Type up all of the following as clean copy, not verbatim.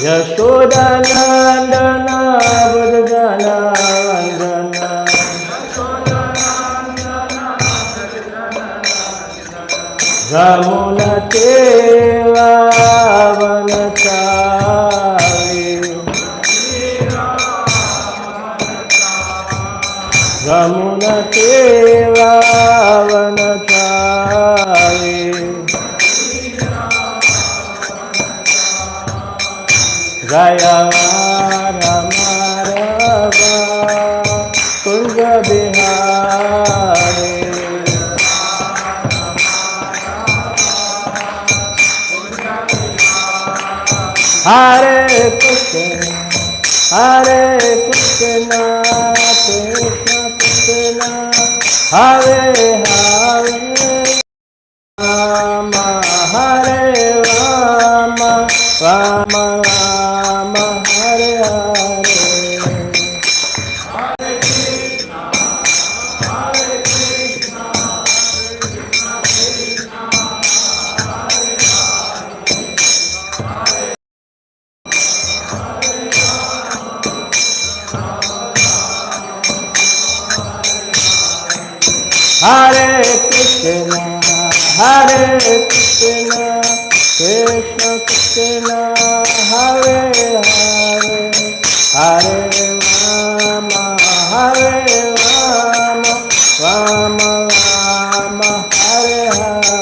Yashodanandana Vajana Vandana Ramuna Teva Vanachari Ramuna Teva Vanachari Jaya Ramarava Kunja Bihari Hare Krishna Krishna Krishna Hare Hare Rama Hare Rama Rama Rama Hare Hare Hare Krishna Krishna Krishna Hare Hare Hare Rama Rama Rama Hare Hare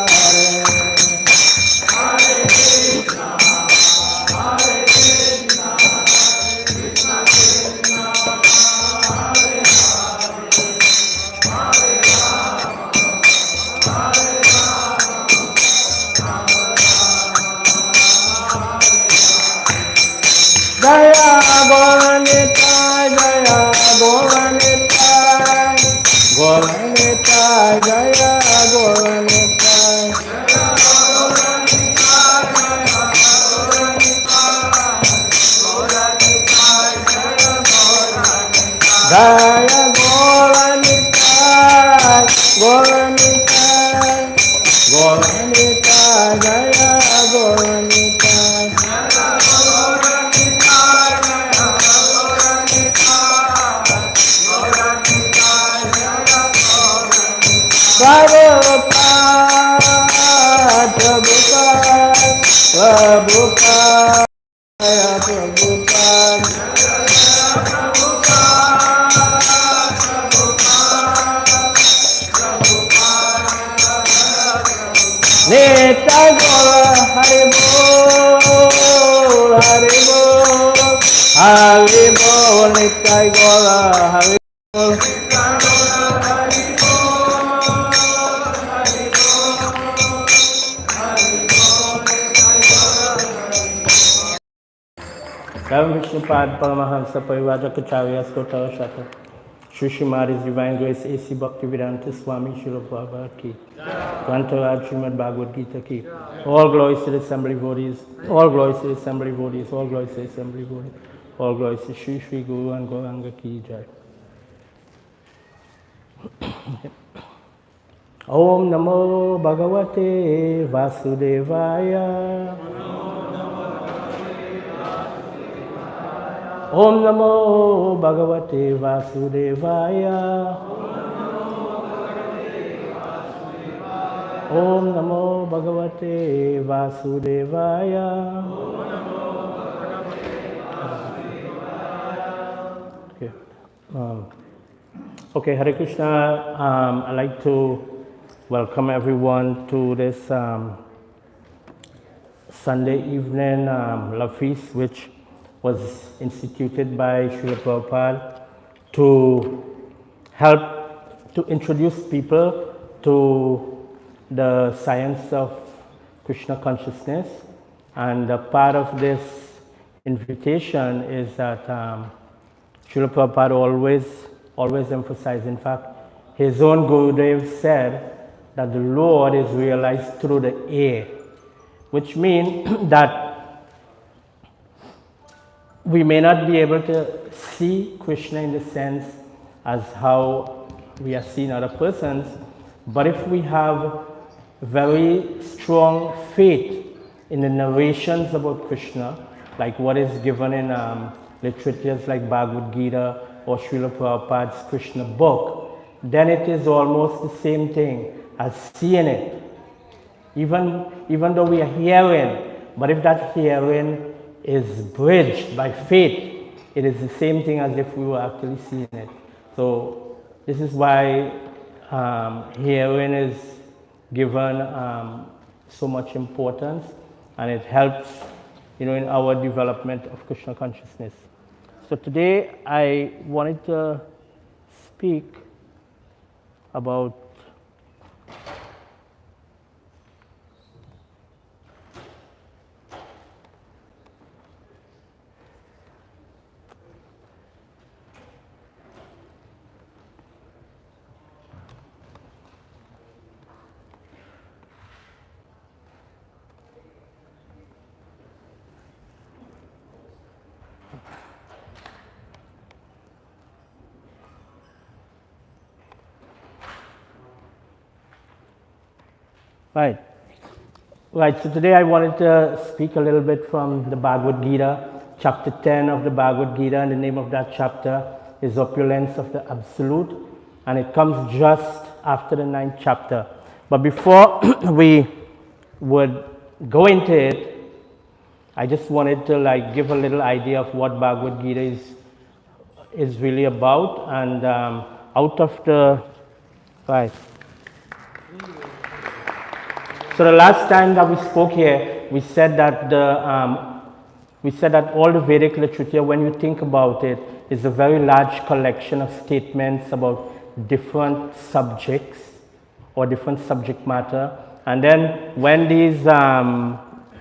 Jaya Goranita, Jaya Goranita, Goranita, Jaya Goranita, Jaya Goranita, Goranita, Goranita, Jaya Goranita. Prabhupada, Neta Gora Haribol, Haribol, Haribol, Neta Gora Haribol. Ram Vishnupad Paramahamsa Parivajakacharya Skotara Shaka Shri Shrimadi's Divine Grace A.C. Bhaktivedanta Swami Srila Prabhupada Ki Grantaraj Srimad Bhagavad Gita Ki. All glories to the assembly devotees, all glories to the assembly devotees, all glories to the assembly devotees, all glories to Shri Shri Guru and Gauranga Ki Jai. Om Namo Bhagavate Vasudevaya. Om Namo Bhagavate Vasudevaya. Om Namo Bhagavate Vasudevaya. Okay. Okay, Hare Krishna. I'd like to welcome everyone to this Sunday evening love feast, which was instituted by Srila Prabhupada to help to introduce people to the science of Krishna consciousness. And part of this invitation is that Srila Prabhupada always emphasized, in fact, his own Gurudev said that the Lord is realized through the air, which means that we may not be able to see Krishna in the sense as how we are seeing other persons, but if we have very strong faith in the narrations about Krishna, like what is given in literatures like Bhagavad Gita or Srila Prabhupada's Krishna book, then it is almost the same thing as seeing it. Even though we are hearing, but if that hearing is bridged by faith, it is the same thing as if we were actually seeing it. So this is why hearing is given so much importance, and it helps, in our development of Krishna consciousness. So today I wanted to speak about Right, so today I wanted to speak a little bit from the Bhagavad Gita, chapter 10 of the Bhagavad Gita, and the name of that chapter is Opulence of the Absolute, and it comes just after the 9th chapter. But before we would go into it, I just wanted to give a little idea of what Bhagavad Gita is really about, and out of the, right. So the last time that we spoke here, we said that all the Vedic literature, when you think about it, is a very large collection of statements about different subjects or different subject matter. And then when these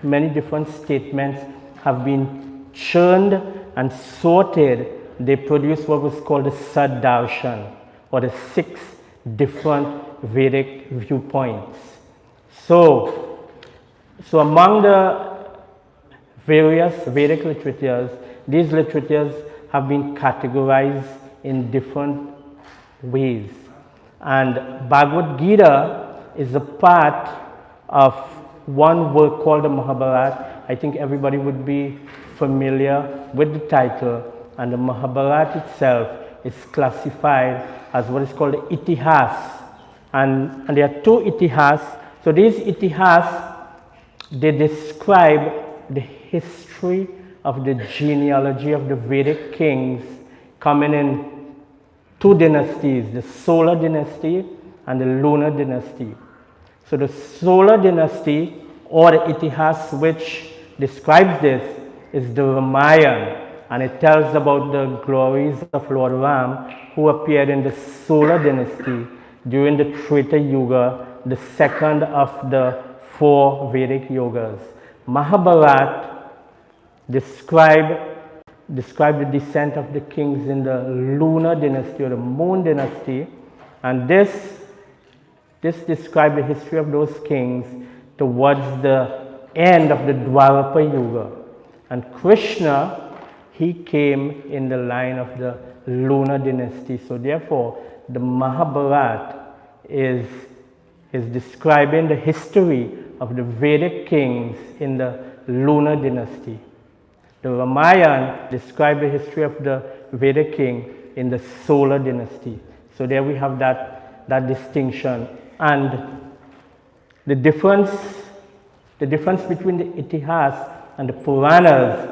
many different statements have been churned and sorted, they produce what was called the Saddarshan, or the 6 different Vedic viewpoints. So among the various Vedic literatures, these literatures have been categorized in different ways. And Bhagavad Gita is a part of one work called the Mahabharata. I think everybody would be familiar with the title, and the Mahabharata itself is classified as what is called the Itihas. And there are 2 Itihas. So these Itihas, they describe the history of the genealogy of the Vedic kings coming in 2 dynasties, the Solar dynasty and the Lunar dynasty. So the Solar dynasty, or the Itihas which describes this, is the Ramayana, and it tells about the glories of Lord Ram, who appeared in the Solar dynasty during the Treta Yuga, the second of the 4 Vedic yogas. Mahabharata describe the descent of the kings in the Lunar dynasty or the Moon dynasty, and this describes the history of those kings towards the end of the Dwapara Yuga. And Krishna, he came in the line of the Lunar dynasty. So therefore, the Mahabharata is describing the history of the Vedic kings in the Lunar dynasty. The Ramayana describes the history of the Vedic king in the Solar dynasty. So there we have that distinction. And the difference between the Itihas and the Puranas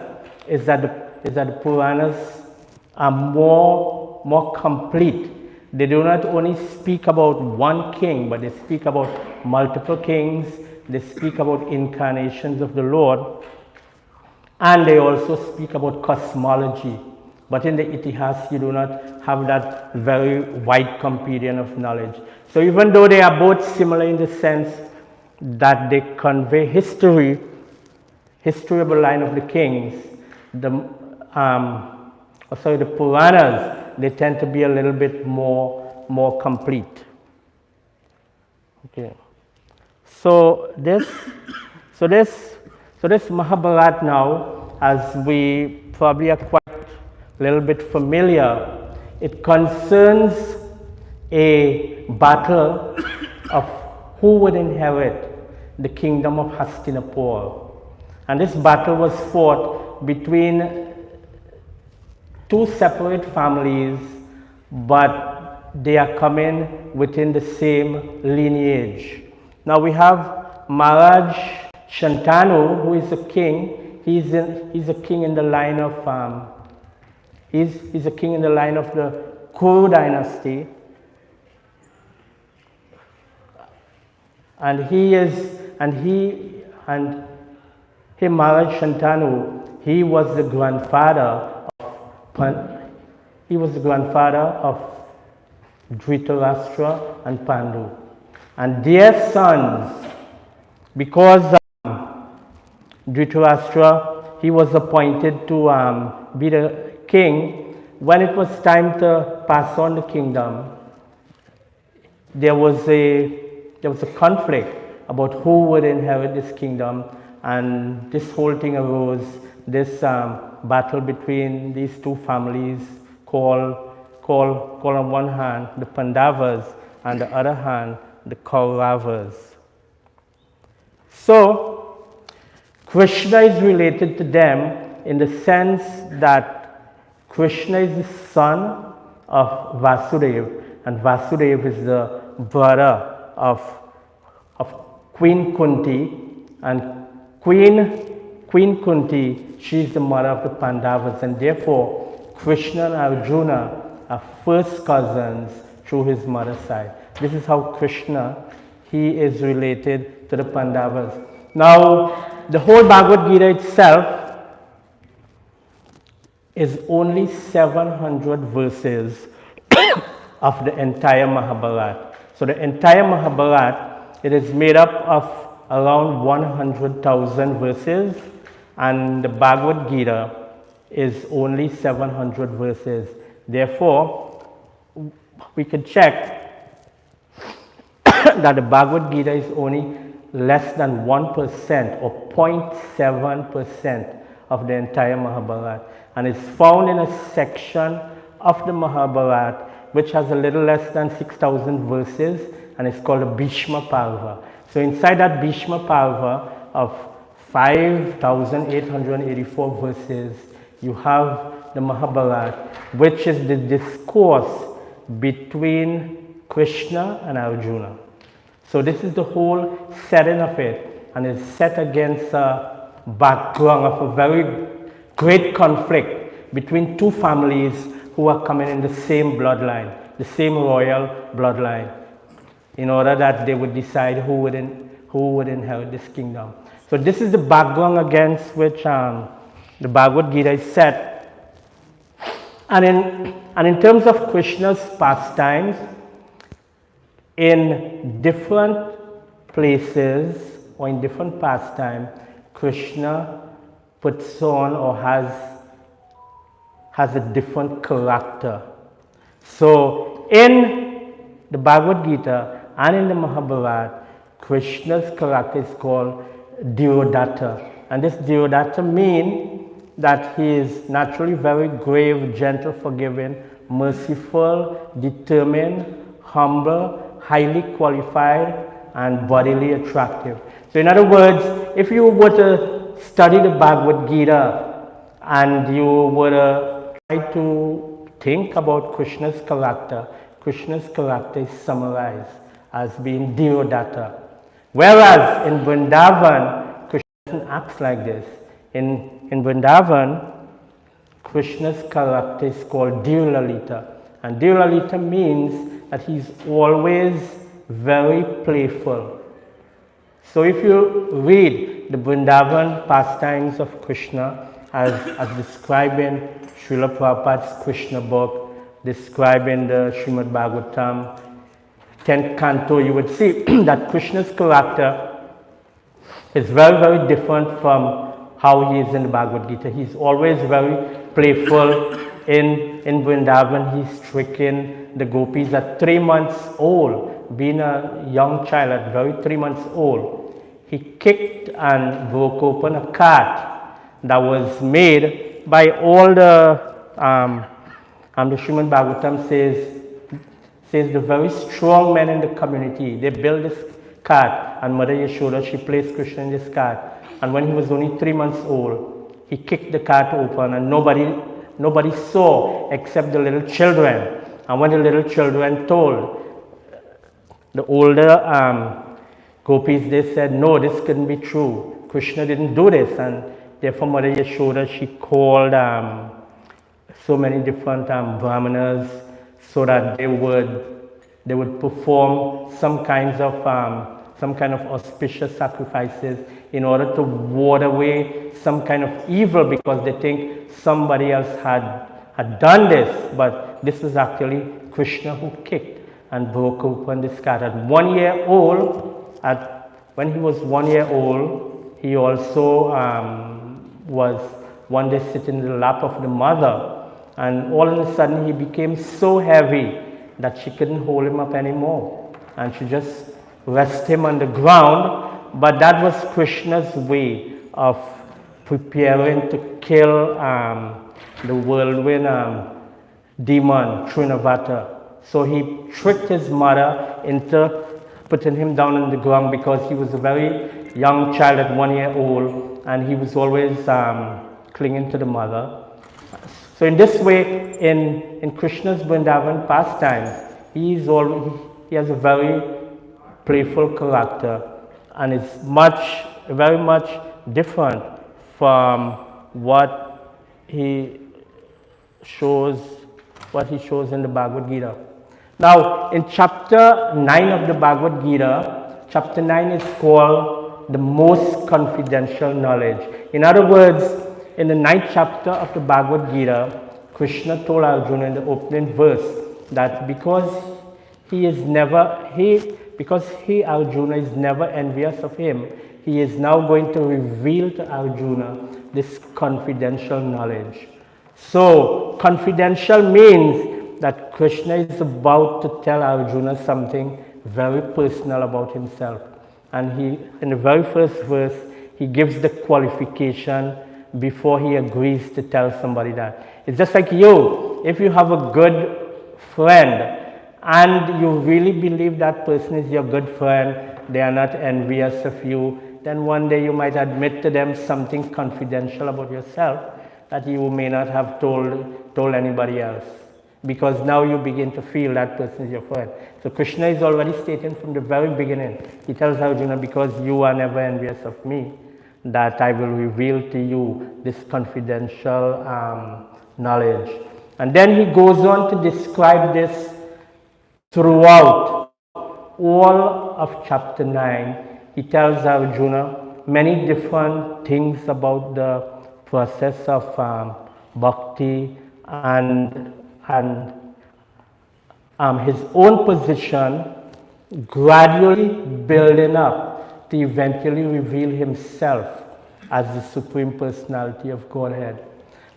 is that the Puranas are more complete. They do not only speak about one king, but they speak about multiple kings. They speak about incarnations of the Lord, and they also speak about cosmology. But in the Itihas, you do not have that very wide compendium of knowledge. So even though they are both similar in the sense that they convey history of the line of the kings, the Puranas, they tend to be a little bit more complete. Okay. So this Mahabharat now, as we probably are quite a little bit familiar, it concerns a battle of who would inherit the kingdom of Hastinapur. And this battle was fought between two separate families, but they are coming within the same lineage. Now we have Maharaj Shantanu, who is a king. He's a king in the line of he's a king in the line of the Kuru dynasty, and Maharaj Shantanu, he was the grandfather of Dhritarashtra and Pandu, and their sons, because Dhritarashtra, he was appointed to be the king. When it was time to pass on the kingdom, there was a conflict about who would inherit this kingdom, and this whole thing arose, this battle between these two families called on one hand the Pandavas and the other hand the Kauravas. So Krishna is related to them in the sense that Krishna is the son of Vasudeva, and Vasudeva is the brother of Queen Kunti, and Queen Kunti, she is the mother of the Pandavas, and therefore Krishna and Arjuna are first cousins through his mother's side. This is how Krishna, he is related to the Pandavas. Now, the whole Bhagavad Gita itself is only 700 verses of the entire Mahabharata. So the entire Mahabharata, it is made up of around 100,000 verses, and the Bhagavad Gita is only 700 verses. Therefore, we could check that the Bhagavad Gita is only less than 1% or 0.7% of the entire Mahabharata, and is found in a section of the Mahabharata which has a little less than 6,000 verses, and it's called a Bhishma Parva. So inside that Bhishma Parva of 5,884 verses, you have the Mahabharata, which is the discourse between Krishna and Arjuna. So this is the whole setting of it, and it's set against a background of a very great conflict between two families who are coming in the same bloodline, the same royal bloodline, in order that they would decide who would inherit this kingdom. So this is the background against which the Bhagavad Gita is set. And in terms of Krishna's pastimes, in different places or in different pastimes, Krishna puts on or has a different character. So in the Bhagavad Gita and in the Mahabharata, Krishna's character is called Dhirodatta. And this Dhirodatta means that he is naturally very grave, gentle, forgiving, merciful, determined, humble, highly qualified, and bodily attractive. So in other words, if you were to study the Bhagavad Gita and you were to try to think about Krishna's character is summarized as being Dhirodatta. Whereas in Vrindavan, Krishna doesn't act like this. In Vrindavan, Krishna's character is called Dhiralalita. And Dhiralalita means that he's always very playful. So if you read the Vrindavan pastimes of Krishna as described in Srila Prabhupada's Krishna book, described in the Srimad Bhagavatam 10th canto, you would see that Krishna's character is very, very different from how he is in the Bhagavad Gita. He's always very playful. In Vrindavan, he's tricking the gopis at 3 months old. being a young child at very 3 months old, he kicked and broke open a cart that was made by all the Srimad Bhagavatam says the very strong men in the community. They built this cart, and Mother Yashoda, she placed Krishna in this cart. And when he was only 3 months old, he kicked the cart open, and nobody saw except the little children. And when the little children told the older gopis, they said, no, this couldn't be true. Krishna didn't do this. And therefore Mother Yashoda, she called so many different brahmanas so that they would perform some kind of auspicious sacrifices in order to ward away some kind of evil, because they think somebody else had done this. But this was actually Krishna who kicked and broke open this cart. At 1 year old, when he was 1 year old, he also was one day sitting in the lap of the mother, and all of a sudden he became so heavy that she couldn't hold him up anymore, and she just rested him on the ground. But that was Krishna's way of preparing to kill the whirlwind demon Trinavata. So he tricked his mother into putting him down on the ground, because he was a very young child at 1 year old, and he was always clinging to the mother. So in this way, in Krishna's Vrindavan pastimes, he has a very playful character, and it's very much different from what he shows in the Bhagavad Gita. Now, in chapter 9 of the Bhagavad Gita, chapter 9 is called the most confidential knowledge. In other words, in the 9th chapter of the Bhagavad Gita, Krishna told Arjuna in the opening verse that because Arjuna is never envious of him, he is now going to reveal to Arjuna this confidential knowledge. So, confidential means that Krishna is about to tell Arjuna something very personal about himself. And in the very first verse, he gives the qualification before he agrees to tell somebody that. It's just like you, if you have a good friend and you really believe that person is your good friend, they are not envious of you, then one day you might admit to them something confidential about yourself that you may not have told anybody else, because now you begin to feel that person is your friend. So Krishna is already stating from the very beginning, he tells Arjuna, because you are never envious of me, that I will reveal to you this confidential knowledge. And then he goes on to describe this throughout all of chapter 9. He tells Arjuna many different things about the process of bhakti and his own position, gradually building up to eventually reveal himself as the Supreme Personality of Godhead.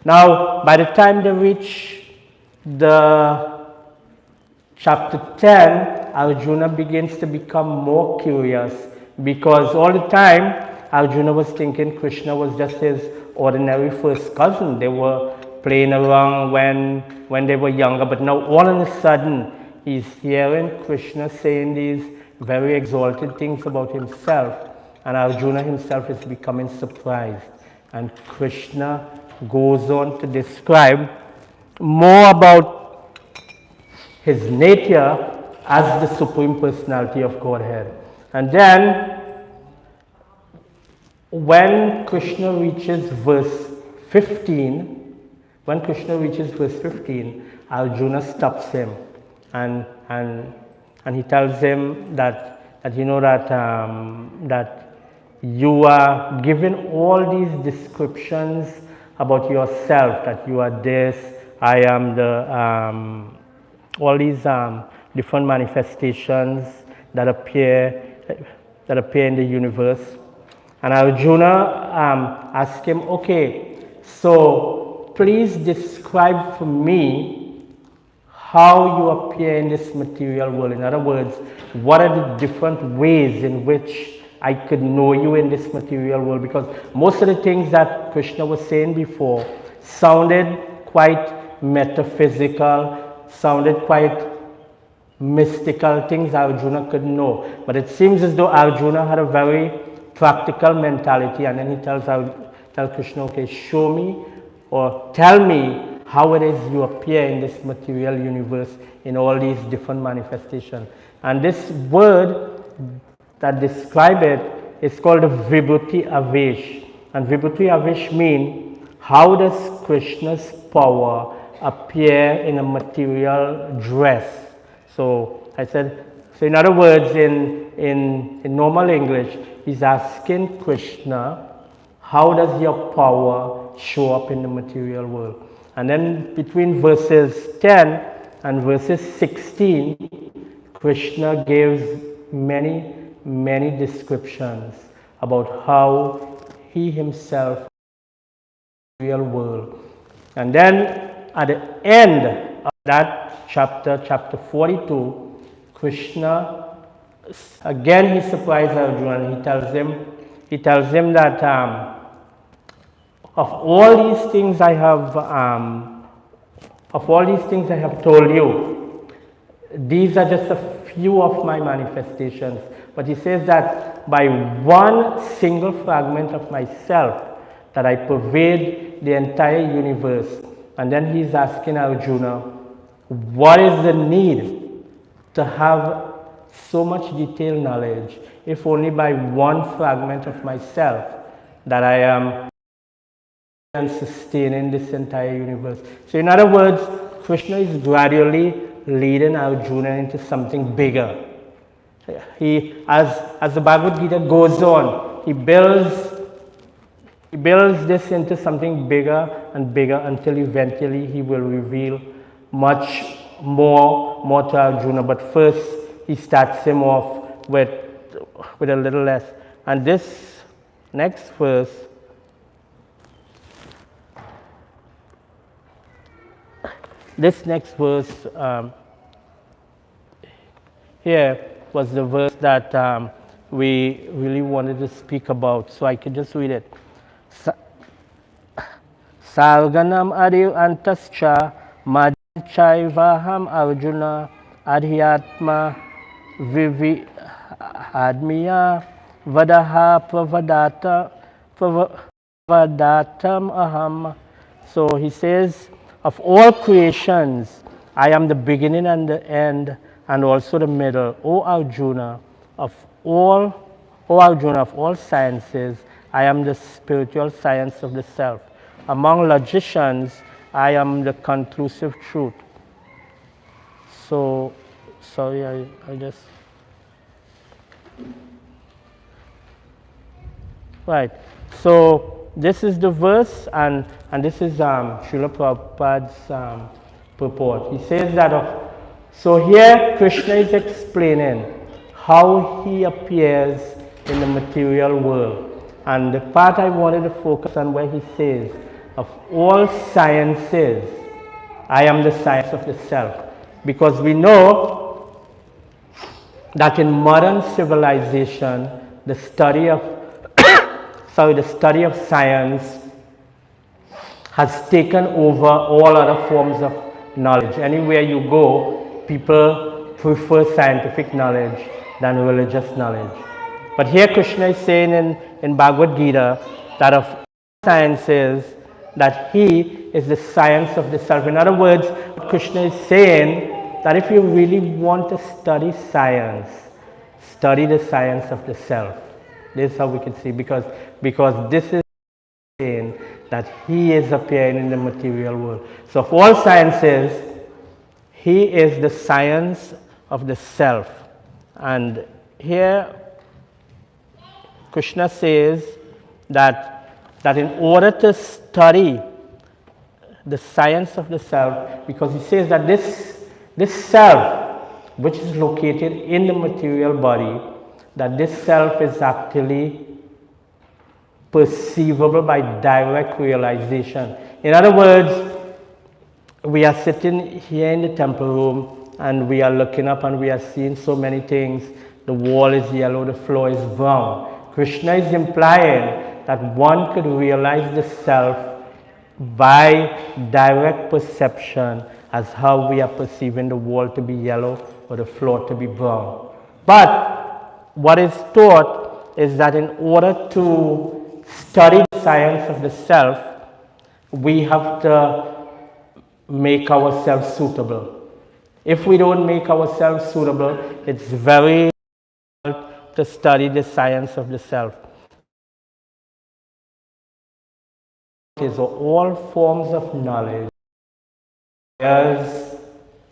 Now, by the time they reach the chapter 10, Arjuna begins to become more curious, because all the time Arjuna was thinking Krishna was just his ordinary first cousin. They were playing around when they were younger, but now all of a sudden he's hearing Krishna saying these very exalted things about himself, and Arjuna himself is becoming surprised. And Krishna goes on to describe more about his nature as the Supreme Personality of Godhead. And then when Krishna reaches verse 15, Arjuna stops him and he tells him that you are given all these descriptions about yourself, that you are this, I am the, all these different manifestations that appear in the universe. And Arjuna asked him, okay, so please describe for me how you appear in this material world. In other words, what are the different ways in which I could know you in this material world? Because most of the things that Krishna was saying before sounded quite metaphysical, sounded quite mystical, things Arjuna could know. But it seems as though Arjuna had a very practical mentality, and then he tells Krishna, okay, show me or tell me how it is you appear in this material universe in all these different manifestations. And this word that describe it is called the Vibhuti Avesh. And Vibhuti Avesh means how does Krishna's power appear in a material dress? So I said, so in other words, in normal English, he's asking Krishna, how does your power show up in the material world? And then between verses 10 and verses 16, Krishna gives many, many descriptions about how he himself in the real world. And then at the end of that chapter, chapter 42, Krishna, again he surprises Arjuna and he tells him that of all these things I have told you, these are just a few of my manifestations. But he says that by one single fragment of myself that I pervade the entire universe. And then he's asking Arjuna, what is the need to have so much detailed knowledge if only by one fragment of myself that I am and sustaining this entire universe? So in other words, Krishna is gradually leading Arjuna into something bigger. He, as the Bhagavad Gita goes on, he builds this into something bigger and bigger until eventually he will reveal much more to Arjuna. But first, he starts him off with a little less. And this next verse, here was the verse that we really wanted to speak about, so I could just read it. Sarganam Adil Antascha Madchaivaham Arjuna Adhyatma Vivi Admiya Vadaha Pravadatam Aham. So he says, of all creations, I am the beginning and the end, and also the middle. O Arjuna, of all sciences, I am the spiritual science of the self. Among logicians, I am the conclusive truth. So, sorry, I just... Right. So, this is the verse, and this is Srila Prabhupada's purport. He says that so here Krishna is explaining how he appears in the material world. And the part I wanted to focus on where he says, of all sciences, I am the science of the self. Because we know that in modern civilization, the study of science has taken over all other forms of knowledge. Anywhere you go, people prefer scientific knowledge than religious knowledge. But here Krishna is saying in Bhagavad Gita that of sciences, that he is the science of the self. In other words, Krishna is saying that if you really want to study science, study the science of the self. This is how we can see, because this is saying that he is appearing in the material world. So of all sciences, he is the science of the self. And here Krishna says that in order to study the science of the self, because he says that this self, which is located in the material body, that this self is actually perceivable by direct realization. In other words, we are sitting here in the temple room and we are looking up and we are seeing so many things. The wall is yellow, the floor is brown. Krishna is implying that one could realize the self by direct perception as how we are perceiving the wall to be yellow or the floor to be brown. But what is taught is that in order to study the science of the self, we have to make ourselves suitable. If we don't make ourselves suitable, it's very hard to study the science of the self. Is all forms of knowledge as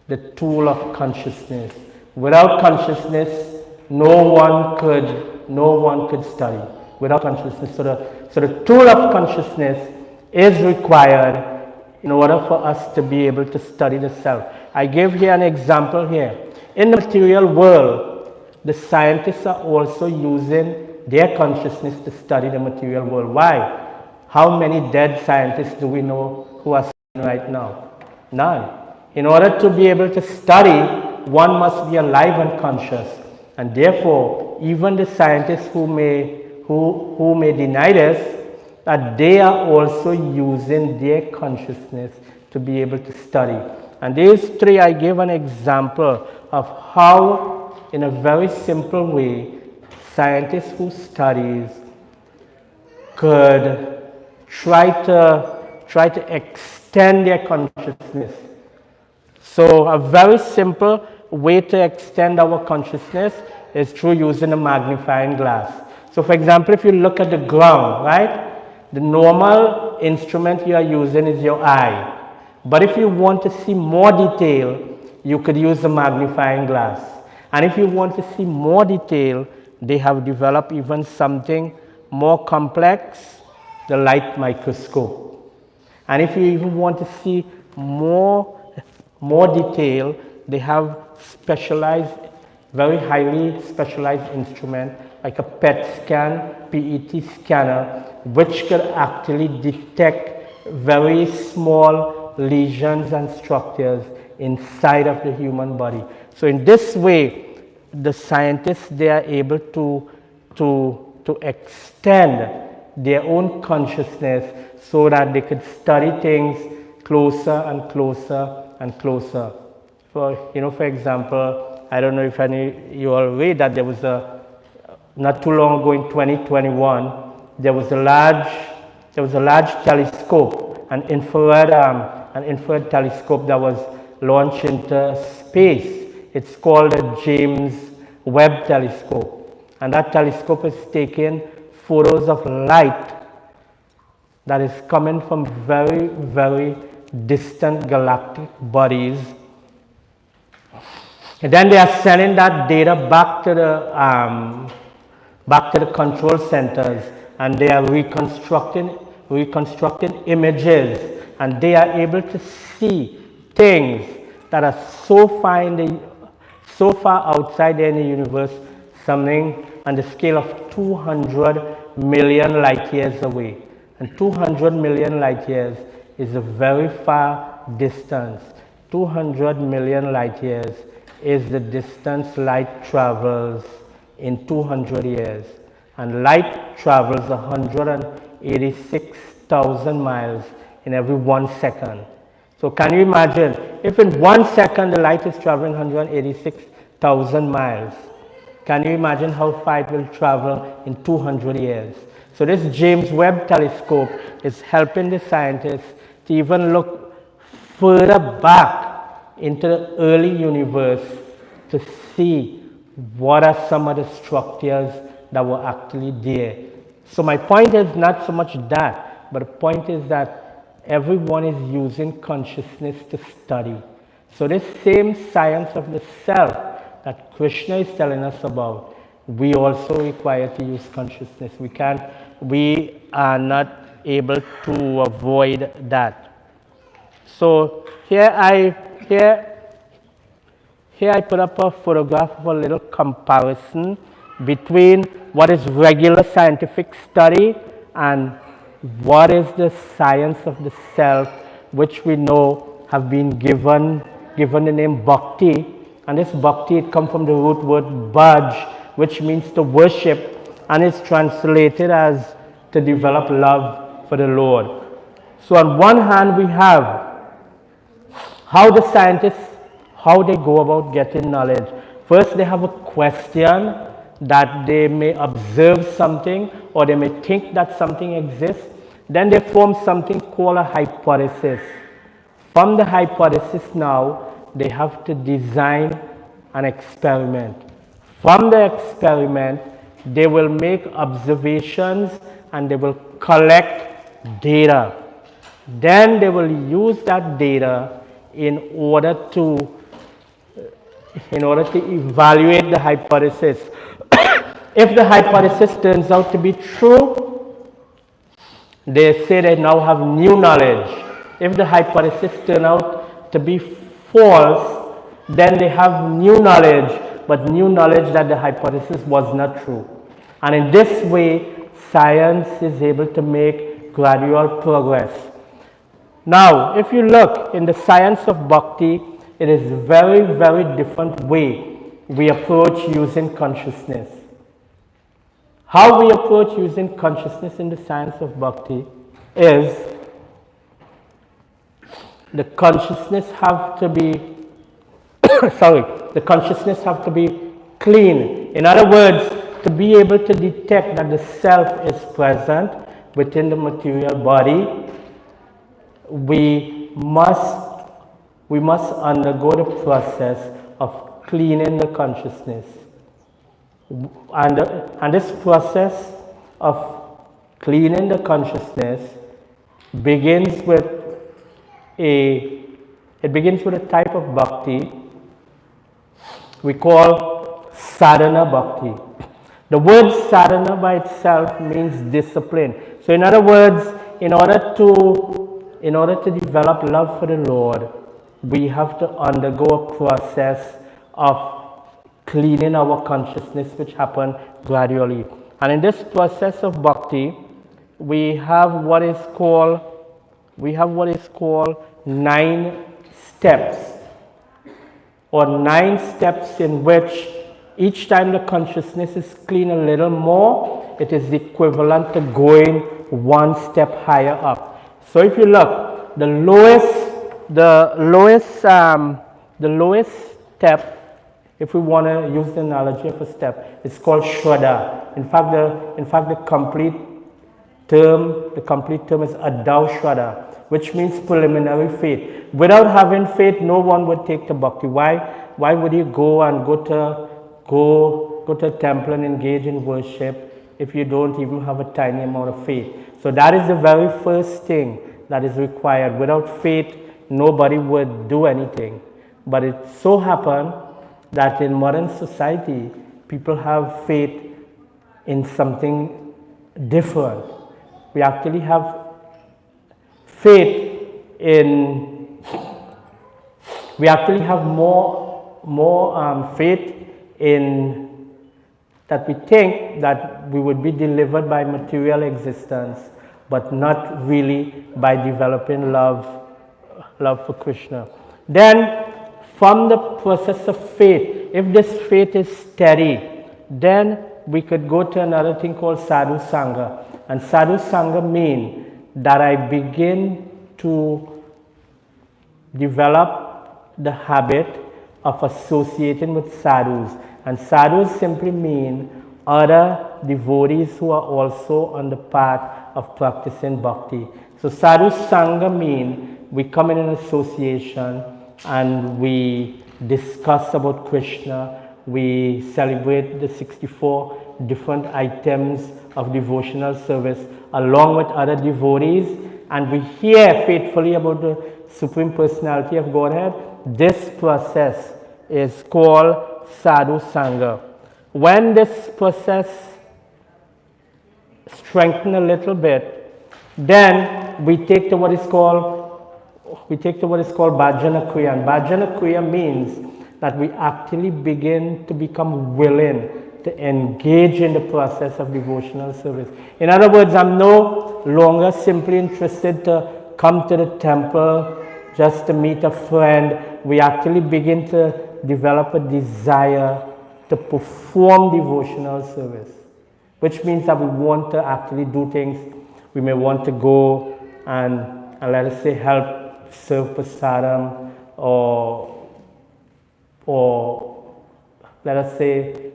the tool of consciousness. Without consciousness, no one could study. Without consciousness, so the tool of consciousness is required in order for us to be able to study the self. I give here an example here. In the material world, the scientists are also using their consciousness to study the material world. Why? How many dead scientists do we know who are studying right now? None. In order to be able to study, one must be alive and conscious. And therefore, even the scientists who may deny this, that they are also using their consciousness to be able to study. And these three, I give an example of how, in a very simple way, scientists who studies could try to extend their consciousness. So a very simple way to extend our consciousness is through using a magnifying glass. So for example, if you look at the ground, right? The normal instrument you are using is your eye. But if you want to see more detail, you could use a magnifying glass. And if you want to see more detail, they have developed even something more complex, the light microscope. And if you even want to see more detail, they have specialized, very highly specialized instrument like a PET scan, PET scanner, which could actually detect very small lesions and structures inside of the human body. So in this way, the scientists, they are able to extend their own consciousness so that they could study things closer and closer and closer. For example, I don't know if any of you all read that there was not too long ago in 2021, there was a large telescope, an infrared telescope that was launched into space. It's called the James Webb Telescope, and that telescope is taking photos of light that is coming from very, very distant galactic bodies. And then they are sending that data back to the control centers, and they are reconstructing images, and they are able to see things that are so far outside in the universe, something on the scale of 200 million light years away. And 200 million light years is a very far distance. 200 million light years is the distance light travels in 200 years. And light travels 186,000 miles in every 1 second. So can you imagine, if in 1 second the light is traveling 186,000 miles, can you imagine how far it will travel in 200 years? So this James Webb telescope is helping the scientists to even look further back into the early universe to see what are some of the structures that were actually there. So my point is not so much that, but the point is that everyone is using consciousness to study. So this same science of the self that Krishna is telling us about, we also require to use consciousness. We are not able to avoid that. So here I put up a photograph of a little comparison between what is regular scientific study and what is the science of the self, which we know have been given the name bhakti, and this bhakti, it comes from the root word bhaj, which means to worship, and it's translated as to develop love for the Lord. So on one hand, we have how the scientists, how they go about getting knowledge. First, they have a question that they may observe something, or they may think that something exists. Then they form something called a hypothesis. From the hypothesis now, they have to design an experiment. From the experiment, they will make observations and they will collect data. Then they will use that data in order to evaluate the hypothesis. If the hypothesis turns out to be true, they say they now have new knowledge. If the hypothesis turns out to be false, then they have new knowledge, but new knowledge that the hypothesis was not true. And in this way, science is able to make gradual progress. Now, if you look in the science of bhakti, it is very, very different way we approach using consciousness. How we approach using consciousness in the science of bhakti is the consciousness have to be the consciousness have to be clean. In other words, to be able to detect that the self is present within the material body, we must undergo the process of cleaning the consciousness. And this process of cleaning the consciousness begins with a type of bhakti we call sadhana bhakti. The word sadhana by itself means discipline. So in other words, in order to develop love for the Lord, we have to undergo a process of cleaning our consciousness, which happen gradually. And in this process of bhakti, we have what is called 9 steps, or 9 steps in which each time the consciousness is clean a little more, it is equivalent to going 1 step higher up. So if you look, the lowest step, if we want to use the analogy of a step, it's called Shraddha. In fact, the complete term is Adau Shraddha, which means preliminary faith. Without having faith, no one would take to bhakti. Why would you go to a temple and engage in worship if you don't even have a tiny amount of faith? So that is the very first thing that is required. Without faith, nobody would do anything. But it so happened that in modern society, people have faith in something different. We actually have faith in, we actually have more faith in that we think that we would be delivered by material existence, but not really by developing love for Krishna. Then, from the process of faith, if this faith is steady, then we could go to another thing called sadhu sangha. And sadhu sangha means that I begin to develop the habit of associating with sadhus. And sadhus simply mean other devotees who are also on the path of practicing bhakti. So sadhu sangha mean we come in an association and we discuss about Krishna, we celebrate the 64 different items of devotional service along with other devotees, and we hear faithfully about the Supreme Personality of Godhead. This process is called sadhu sangha. When this process strengthens a little bit, then we take to what is called bhajana kriya. And bhajana kriya means that we actually begin to become willing to engage in the process of devotional service. In other words, I'm no longer simply interested to come to the temple just to meet a friend. We actually begin to develop a desire to perform devotional service, which means that we want to actually do things. We may want to go and let us say help serve prasadam, or let us say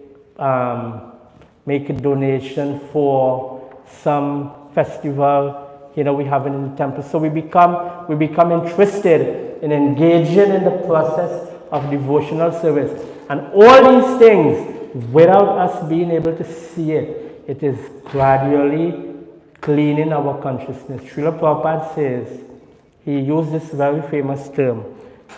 make a donation for some festival we have in the temple. So we become interested in engaging in the process of devotional service. And all these things, without us being able to see it, it is gradually cleaning our consciousness. Srila Prabhupada says, he used this very famous term,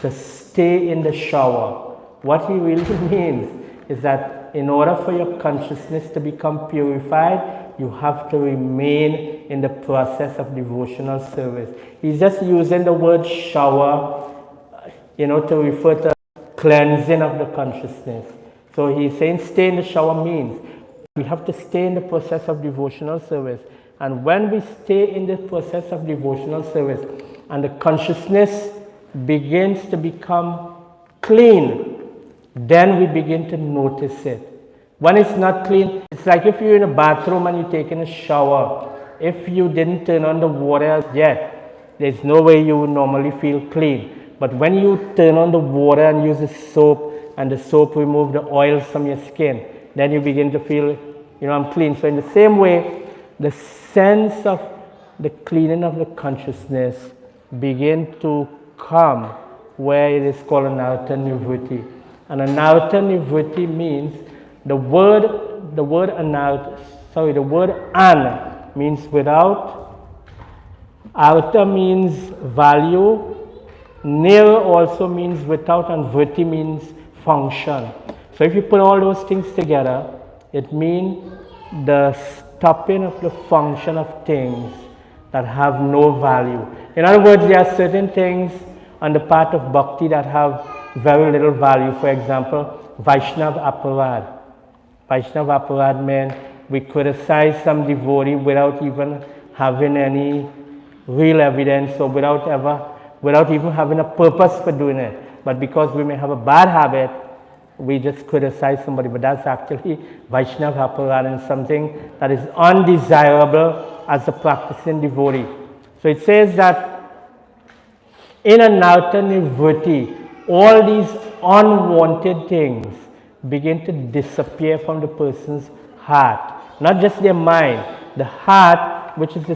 to stay in the shower. What he really means is that in order for your consciousness to become purified, you have to remain in the process of devotional service. He's just using the word shower, to refer to cleansing of the consciousness. So he's saying stay in the shower means we have to stay in the process of devotional service. And when we stay in the process of devotional service and the consciousness begins to become clean, then we begin to notice it. When it's not clean, it's like if you're in a bathroom and you're taking a shower. If you didn't turn on the water yet, there's no way you would normally feel clean. But when you turn on the water and use the soap, and the soap remove the oils from your skin, then you begin to feel, I'm clean. So in the same way, the sense of the cleaning of the consciousness begin to come where it is called anartha nivritti. And anartha nivritti means the word an means without, artha means value, nir also means without, and vritti means function. So if you put all those things together, it means the stopping of the function of things that have no value. In other words, there are certain things on the part of bhakti that have very little value. For example, Vaishnava aparad. Vaishnava aparad means we criticize some devotee without even having any real evidence, or without even having a purpose for doing it. But because we may have a bad habit, we just criticize somebody. But that's actually Vaishnava aparad, and something that is undesirable as a practicing devotee. So it says that in anartha nivritti, all these unwanted things begin to disappear from the person's heart. Not just their mind, the heart, which is the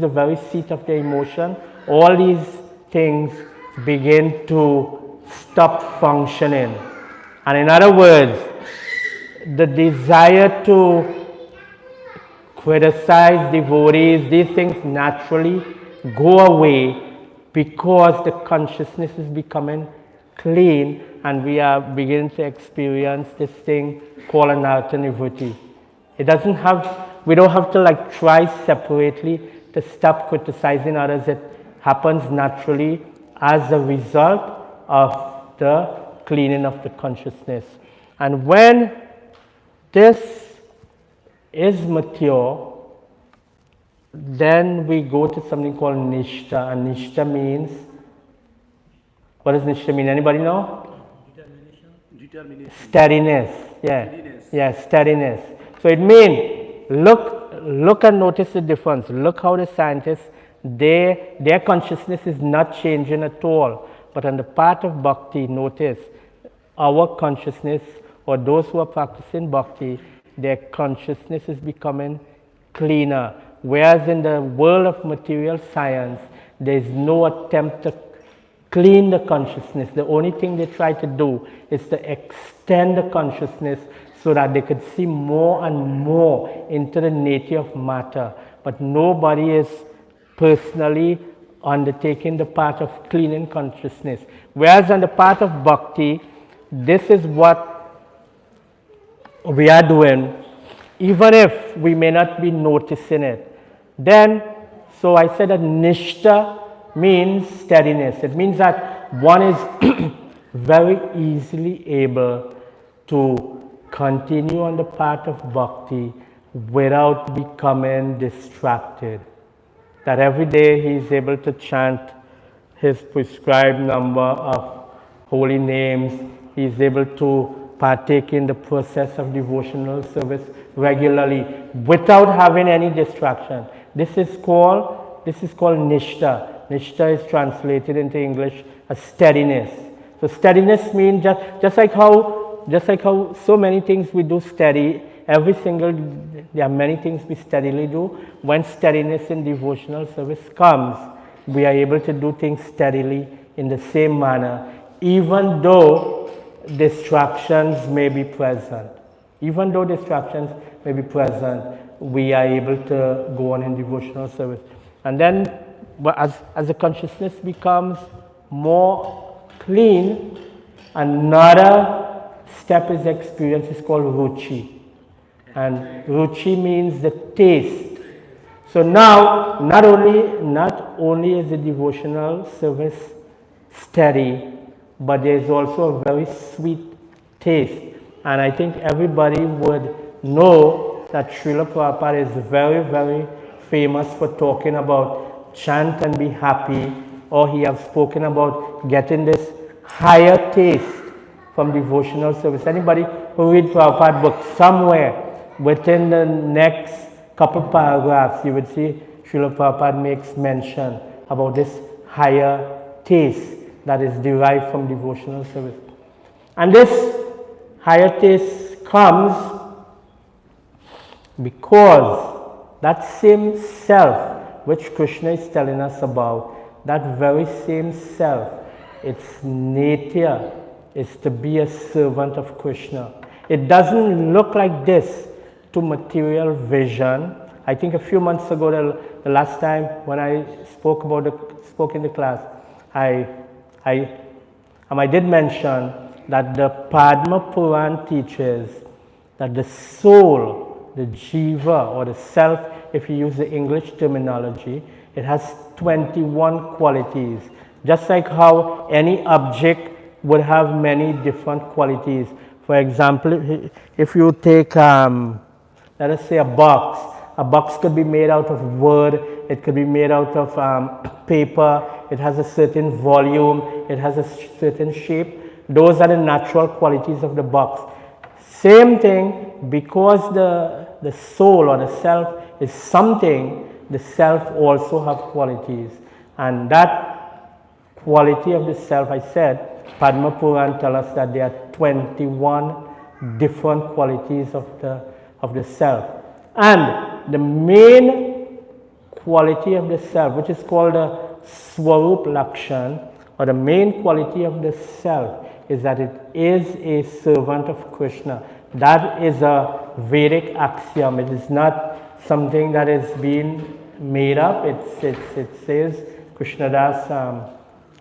very seat of their emotion. All these things begin to stop functioning. And in other words, the desire to criticize devotees, these things naturally go away because the consciousness is becoming clean and we are beginning to experience this thing called anartha nivritti. We don't have to try separately to stop criticizing others. It happens naturally as a result of the cleaning of the consciousness. And when this is mature, then we go to something called nishtha. And nishtha means, what does nishtha mean? Anybody know? Determination. Steadiness. Yeah. Steadiness. Yeah, steadiness. So it means, look and notice the difference. Look how the scientists, their consciousness is not changing at all. But on the part of bhakti, notice, our consciousness, or those who are practicing bhakti, their consciousness is becoming cleaner. Whereas in the world of material science, there is no attempt to clean the consciousness. The only thing they try to do is to extend the consciousness so that they could see more and more into the nature of matter. But nobody is personally undertaking the part of cleaning consciousness. Whereas on the part of bhakti, this is what we are doing, even if we may not be noticing it. Then, so I said that nishtha means steadiness. It means that one is very easily able to continue on the path of bhakti without becoming distracted. That every day he is able to chant his prescribed number of holy names. He is able to partake in the process of devotional service regularly without having any distraction. This is called nishta. Nishta is translated into English as steadiness. So steadiness means just like how so many things we do steady, there are many things we steadily do. When steadiness in devotional service comes, we are able to do things steadily in the same manner, even though distractions may be present. Even though distractions may be present, we are able to go on in devotional service. And then as the consciousness becomes more clean, another step is experienced is called ruchi. And ruchi means the taste. So now, not only is the devotional service steady, but there is also a very sweet taste. And I think everybody would know that Srila Prabhupada is very, very famous for talking about chant and be happy, or he has spoken about getting this higher taste from devotional service. Anybody who read Prabhupada book, somewhere within the next couple paragraphs, you would see Srila Prabhupada makes mention about this higher taste that is derived from devotional service. And this higher taste comes because that same self which Krishna is telling us about, that very same self, its nature is to be a servant of Krishna. It doesn't look like this to material vision. I think a few months ago, the last time when I spoke in the class, I did mention that the Padma Puran teaches that the soul, the jiva or the self, if you use the English terminology, it has 21 qualities. Just like how any object would have many different qualities. For example, if you take, let us say a box could be made out of wood, it could be made out of paper, it has a certain volume, it has a certain shape. Those are the natural qualities of the box. Same thing, because the soul or the self is something, the self also has qualities. And that quality of the self, I said, Padma Puran tells us that there are 21 different qualities of the self. And the main quality of the self, which is called the Swarup Lakshan, or the main quality of the self, is that it is a servant of Krishna. That is a Vedic axiom. It is not something that is being made up. It says, Krishnadas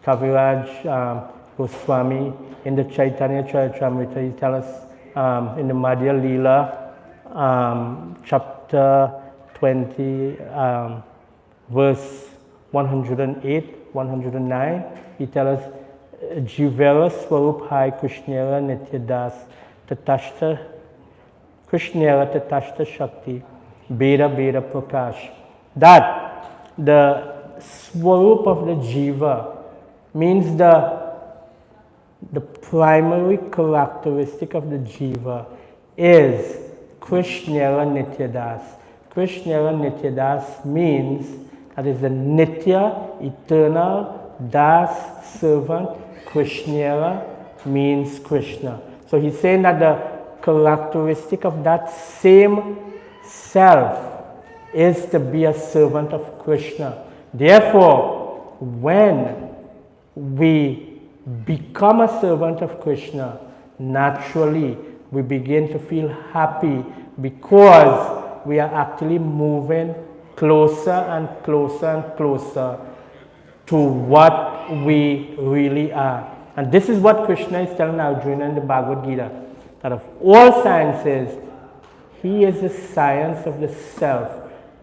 Kaviraj Goswami in the Chaitanya Charitamrita, he tells us in the Madhya Leela, chapter 20, verse 108, 109, he tells us, Jivera Swarup Hai Krishnera Nityadas Tatashta Krishnera Tatashta Shakti Beda Beda Prakash. That the Swarup of the Jiva means the primary characteristic of the Jiva is Krishnera Nityadas. Krishnera Nityadas means that is the Nitya, eternal, Das, servant. Krishnera means Krishna. So he's saying that the characteristic of that same self is to be a servant of Krishna. Therefore, when we become a servant of Krishna, naturally we begin to feel happy because we are actually moving closer and closer and closer to what we really are. And this is what Krishna is telling Arjuna in the Bhagavad Gita, that of all sciences, he is the science of the self.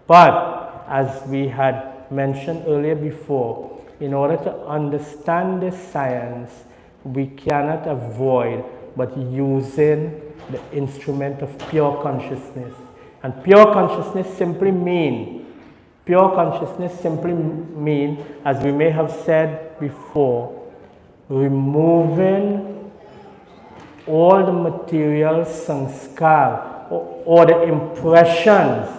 But as we had mentioned earlier before, in order to understand this science, we cannot avoid but using the instrument of pure consciousness. And pure consciousness simply mean, as we may have said before, removing all the material sanskar or the impressions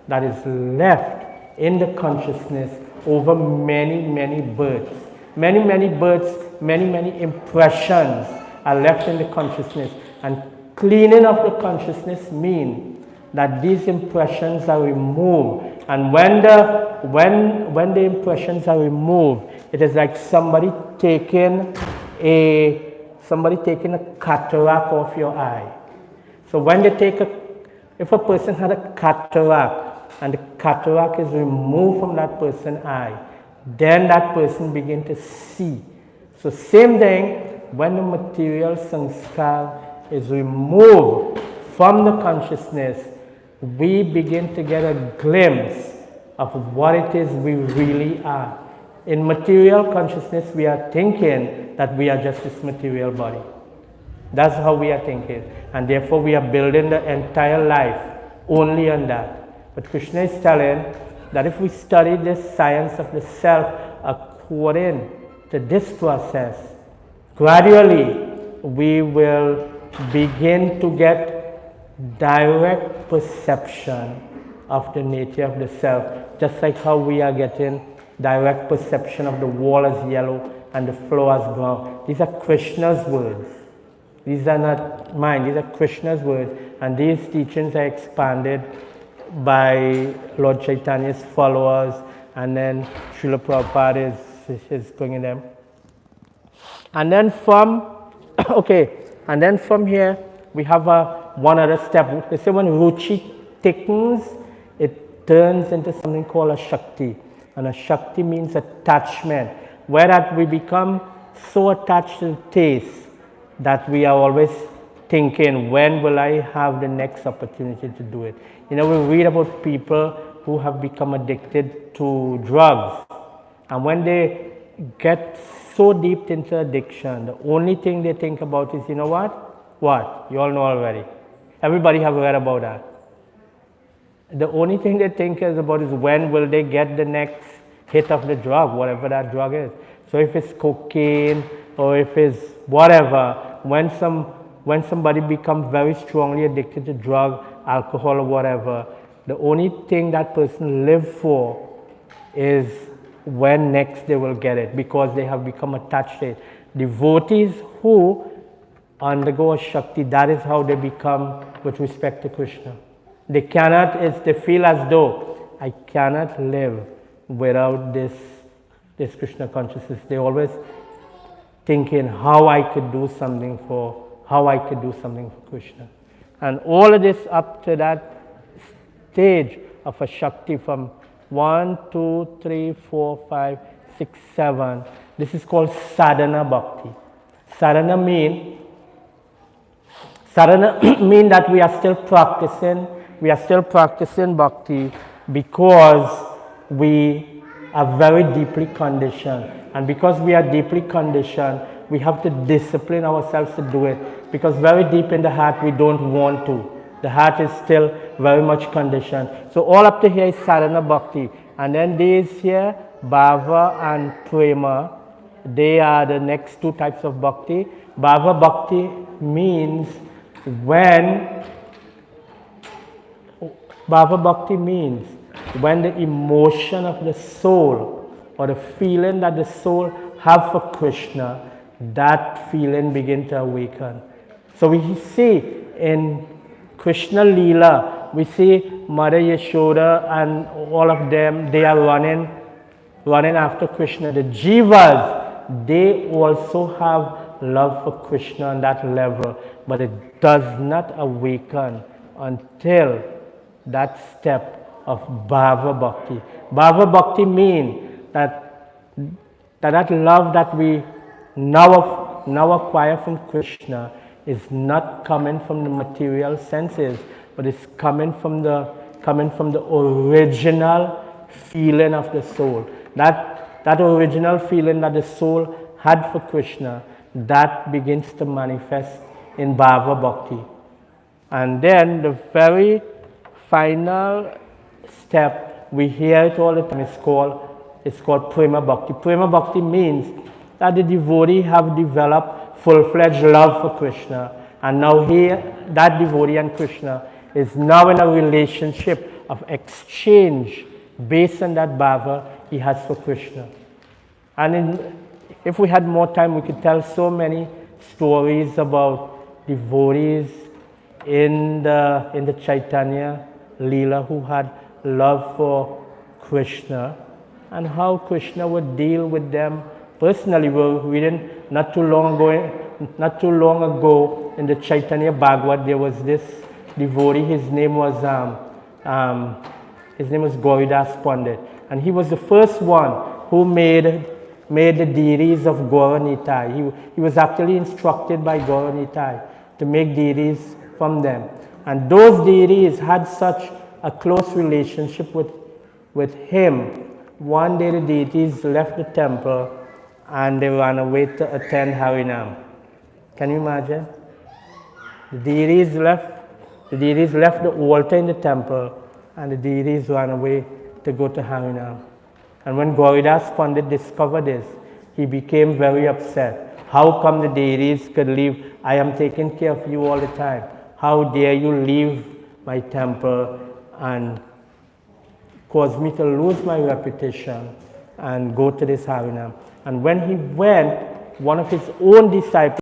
that is left in the consciousness over many, many births. Many, many births, many, many impressions are left in the consciousness. And cleaning of the consciousness means that these impressions are removed. And when the impressions are removed, it is like somebody taking a cataract off your eye. So when they if a person had a cataract and the cataract is removed from that person's eye, then that person begin to see. So same thing, when the material sanskar is removed from the consciousness, we begin to get a glimpse of what it is we really are. In material consciousness, we are thinking that we are just this material body. That's how we are thinking. And therefore, we are building the entire life only on that. But Krishna is telling that if we study this science of the self according to this process, gradually we will begin to get direct perception of the nature of the self, just like how we are getting direct perception of the wall as yellow and the floor as brown. These are Krishna's words. These are not mine, these are Krishna's words, and these teachings are expanded by Lord Chaitanya's followers, and then Srila Prabhupada is bringing them. And then from, and then from here, we have one other step. They say when Ruchi thickens, it turns into something called a Shakti. And a Shakti means attachment, where that we become so attached to the taste that we are always thinking, when will I have the next opportunity to do it? You know, we read about people who have become addicted to drugs. And when they get so deep into addiction, the only thing they think about is, you know what? What? You all know already. Everybody have read about that. The only thing they think about is when will they get the next hit of the drug, whatever that drug is. So if it's cocaine or if it's whatever, when somebody becomes very strongly addicted to drug, alcohol or whatever, the only thing that person lives for is when next they will get it, because they have become attached to it. Devotees who undergo a Shakti, that is how they become with respect to Krishna. They cannot, they feel as though I cannot live without this Krishna consciousness. They always thinking how I could do something for Krishna. And all of this up to that stage of a Shakti from 1, 2, 3, 4, 5, 6, 7. This is called sadhana bhakti. Sadhana mean that we are still practicing bhakti because we are very deeply conditioned. And because we are deeply conditioned, we have to discipline ourselves to do it, because very deep in the heart we don't want to. The heart is still very much conditioned. So all up to here is sadhana bhakti. And then these here, bhava and prema, they are the next two types of bhakti. Bhava bhakti means when the emotion of the soul or the feeling that the soul have for Krishna, that feeling begin to awaken. So we see in Krishna Leela, we see Mother Yashoda and all of them, they are running after Krishna. The Jivas, they also have love for Krishna on that level, but it does not awaken until that step of Bhava Bhakti. Bhava Bhakti means that love that we now acquire from Krishna is not coming from the material senses, but it's coming from the original feeling of the soul. That original feeling that the soul had for Krishna, that begins to manifest in Bhava Bhakti. And then the very final step, we hear it all the time, it's called Prema Bhakti. Prema Bhakti means that the devotee have developed full-fledged love for Krishna. And now that devotee and Krishna is now in a relationship of exchange based on that bhava he has for Krishna. And if we had more time, we could tell so many stories about devotees in the Chaitanya Leela who had love for Krishna and how Krishna would deal with them personally. We're reading not too long ago in the Chaitanya Bhagavad, there was this devotee. His name was Gauridas Pandit, and he was the first one who made the deities of Gauranitai. He was actually instructed by Gauranitai to make deities from them. And those deities had such a close relationship with him. One day the deities left the temple and they ran away to attend Harinam. Can you imagine? The deities left the altar in the temple and the deities ran away to go to Harinam. And when Gauridas Pandit discovered this, he became very upset. How come the deities could leave? I am taking care of you all the time. How dare you leave my temple and cause me to lose my reputation and go to this Harinam? And when he went, one of his own disciples